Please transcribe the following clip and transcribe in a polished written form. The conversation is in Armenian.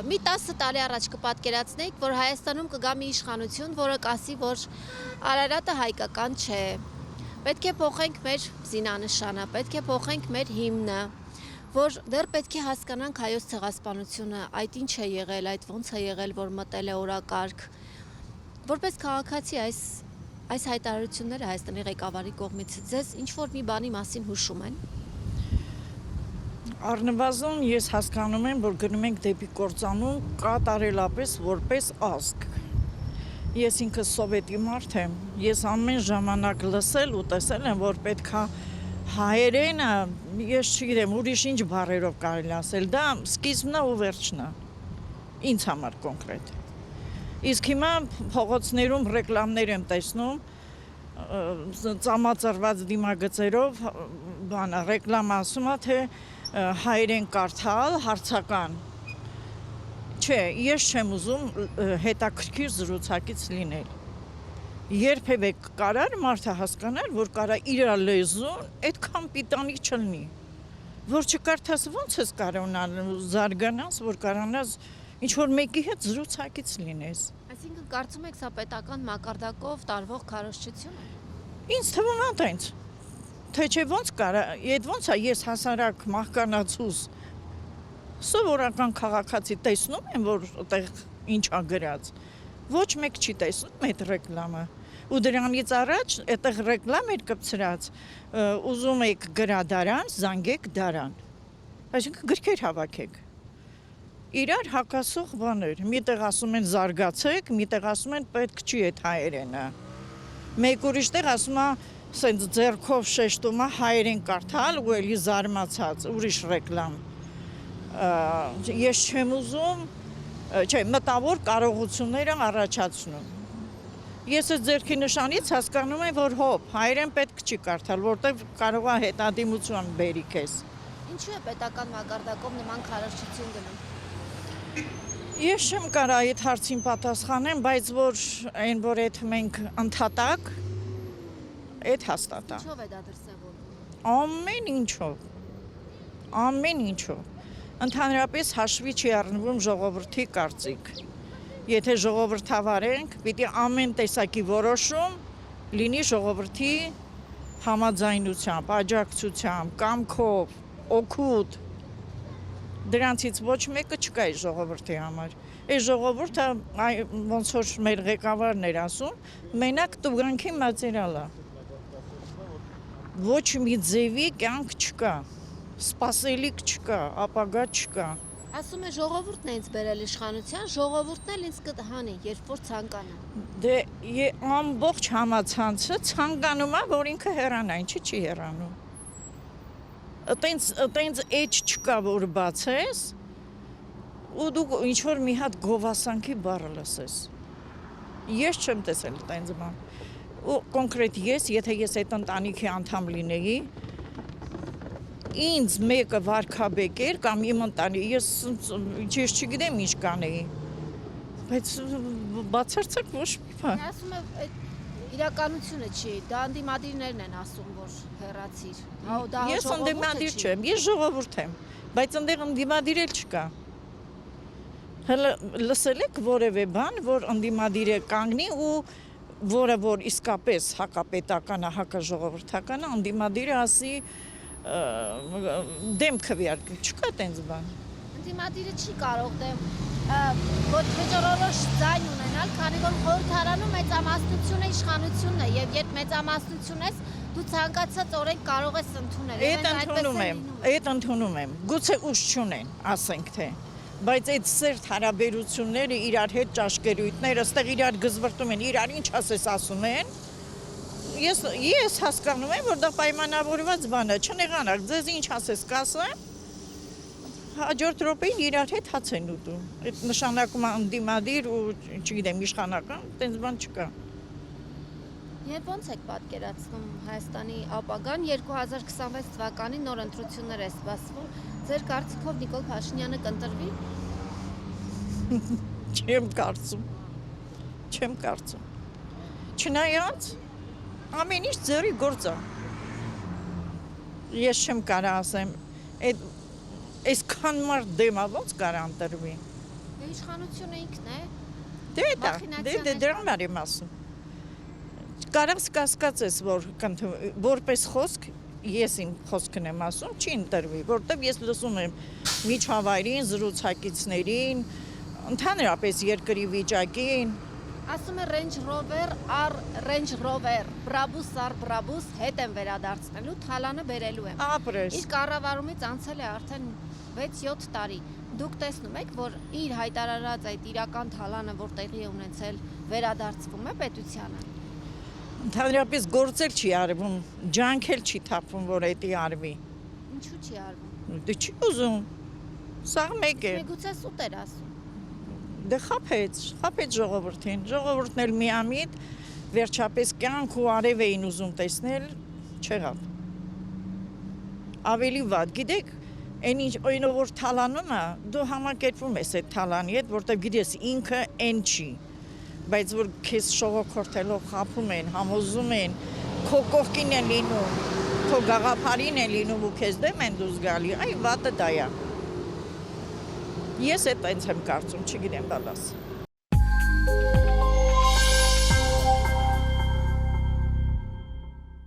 մի 10 տարի առաջ կպատկերացնեիք, որ Հայաստանում կգա մի իշխանություն, որը կասի, որ Արարատը հայկական չէ։ Պետք է փոխենք մեր զինանշանը, պետք է փոխենք մեր հիմնը, որ դեռ պետք է հասկանանք հայոց ցեղասպանությունը, այդ ինչ է եղել, այդ ոնց է եղել, որ մտել է օրակարգ։ Որպես քաղաքացի այս հայտարարությունները Հայաստանի ղեկավարի կողմից ձեզ ինչ-որ մի բանի մասին հուշում են։ Առնվազն ես հասկանում եմ, որ գնում ենք դեպի կործանում կատարելապես որպես ազգ։ Ես ինքս սովետի մարդ եմ, ես ամեն ժամանակ լսել ու տեսել եմ, որ պետքա հայերենը, ես չգիտեմ, ուրիշ ինչ բառերով կարելի ասել, դա սկիզբն է ու վերջն է, ինձ համար կոնկրետ։ Իսկ հիմա փողոցներում ռեկլամներ եմ տեսնում, ծամածրված դիմագծերով, ռեկլամ ասում է, թե հայերեն կարդալ, հարցական։ Չէ, ես չեմ ուզում հետաքրքիր զրուցակից լինել։ Երբևէ կարար մարդը հասկանալ, որ կարա իր լեզուն այդքան պիտանի չլինի, որ չկարդաս ոնց ես կարող զարգանաս, որ կարանաս ինչ-որ մեկի հետ զրուցակից լինես։ Այսինքն կարծում եք սա պետական մակարդակով տարվող քարոզչություն է։ Ինձ թվում է տենց, թե չէ ոնց կարա, այդ ոնց է ես հասարակ մահկանացուս սովորական քաղաքացի տեսնում եմ, որ այդտեղ ինչ ա գրած, ոչ մեկ չի տեսնում այդ ռեկլամը, ու դրանից առաջ այդտեղ ռեկլամ էր կպցրած, ուզում եք գրադարան, զանգեք դարան, այսինքն գրքեր հավաքեք, իրար հակասող բաներ, միտեղ ասում են զարգացեք, միտեղ ասում են պետք չի այդ հայերենը, մեկ ուրիշ տեղ ասում է սենց ձեռքով շեշտում է հայերեն կարդալ ու էլի զարմացած, ուրիշ ռեկլամ, ես չեմ ուզում, չէ, մտավոր կարողությունները առաջացնում։ Ես այդ ձեռքի նշանից հասկանում եմ, որ հոպ, հայերեն պետք չի կարդալ, որտեղ կարող է հետադիմություն բերի քեզ։ Ինչու է պետական մակարդակով նման քարոզչություն գնում։ Ես չեմ կարա այդ հարցին պատասխանեմ, բայց որ այն որ այդ մենք ընդհատակ, այդ հաստատ է։ Ինչով է դա դրսևորվում։ Ամեն ինչով։ Ընդհանրապես հաշվի չի առնվում ժողովրդի կարծիք։ Եթե ժողովրդավար ենք, պիտի ամեն տեսակի որոշում լինի ժողովրդի համաձայնությամբ, աջակցությամբ, կամքով, օգուտ։ Դրանցից ոչ մեկը չկա այս ժողովրդի համար։ Այս ժողովուրդը ոնց որ մեր ղեկավարն էր ասում, մենակ տուգանքի մատերիալ է։ Ոչ մի ձևի կյանք չկա, սպասելիք չկա, ապագա չկա։ Ասում է ժողովուրդն է ինձ բերել իշխանության, ժողովուրդն էլ ինձ կհանի, երբ որ ցանկանա։ Դե ամբողջ համացանցը ցանկանում է, որ ինքը հեռանա, ինչի չի հեռանում։ Այտենց էջ չկա, որ բացես, ու դու ինչ-որ մի հատ գովասանքի բառը լսես։ Ես չեմ տեսել այտենց բան։ Ու կոնկրետ ես, եթե ես այդ ընտանիքի անդամ լինեի, ինձ մեկը վարքաբեկեր կամ իմ ընտանիքի, ես չգիտեմ ինչ կանեի, բայց բացարձակ ոչ մի բան։ Ասում է այդ իրականությունը չի, դա ընդդիմադիրներն են ասում, որ հեռացիր։ Ես ընդդիմադիր չեմ, ես ժողովուրդ եմ, բայց ընդեղ ընդդիմադիր էլ չկա։ Հələ լսել եք որևէ բան, որ ընդդիմադիր է կանգնի ու որը որ իսկապես հակապետական է, հակաժողովրդական է, ընդդիմադիրը ասի դեմ քվեարկի, չկա տենց բան։ Ընդդիմադիրը չի կարող դեմ ոչ մեջորոշ ձայն ունենալ, քանի որ խորհրդարանում մեծամասնությունը իշխանությունն է, եւ երբ մեծամասնություն ես, դու ցանկացած օրենք կարող ես ընդունել։ Այդ ընդունում եմ, գուցե ուժ չունեն, ասենք թե, բայց այդ սերտ հարաբերությունները իրար հետ ճաշկերույթները, այստեղ իրար գզվրտում են, իրար ինչ ասես ասում են, ես հասկանում եմ, որ դա պայմանավորված բան է, չնեղանաք, ձեզ ինչ ասես կասեմ, հաջորդ րոպեին իրար հետ հաց են ուտում, այդ նշանակում ընդդիմադիր ու չգիտեմ իշխանական, տենց բան չկա։ Եվ ոնց եք պատկերացնում Հայաստանի ապագան 2026 թվականին նոր ընտրություններ է սպասվում, ձեր կարծիքով Նիկոլ Փաշինյանը կընտրվի։ Չեմ կարծում։ Չնայած ամեն ինչ ձեռի գործ է։ Ես չեմ կարա ասեմ, այսքան մարդ դեմա ոնց կարա ընտրվի։ Իշխանությունը ինքն է։ Դե դա, Մախինացիաներ դե դրան եմ ասում։ Կարաս կասկածես, որ որպես խոսք ես իմ խոսքն եմ ասում, չի ընտրվի, որտեվ ես լսում եմ միջավայրին, զրուցակիցներին, ընդհանրապես երկրի վիճակին, Ասում է Range Rover առ Range Rover, Brabus առ Brabus հետ եմ վերադարձնելու, թալանը բերելու եմ։ ապրես։ Իսկ կառավարումից անցել է արդեն 6-7 տարի։ Դուք տեսնում եք, որ իր հայտարարած այդ իրական թալանը, որ տեղի է ունեցել, վերադարձվում է պետությանը։ Ընդհանրապես գործել չի արվում, ջանքել չի թափվում, որ դա արվի։ Ինչու՞ չի արվում։ Դե չի ուզում։ Սա մեկ է։ Միգուցե սուտ էր ասում։ Դե խափեց ժողովրդին։ Ժողովուրդն էլ միամիտ վերջապես կյանք ու արև էին ուզում տեսնել, չեղավ։ Ավելի վատ, գիտեք, այն ինչ օրինով որ թալանում է, դու համակերպվում ես այդ թալանի հետ, որտեղ գիտես ինքը այն չի։ Բայց որ քեզ շողոքորթելով խափում են, համոզում են, քո կողքին են լինում, քո գաղափարին են լինում ու քեզ դեմ են դուրս գալի, այ վատը դա է։ Ես այդ այնց եմ կարծում, չգիտեմ բալաս։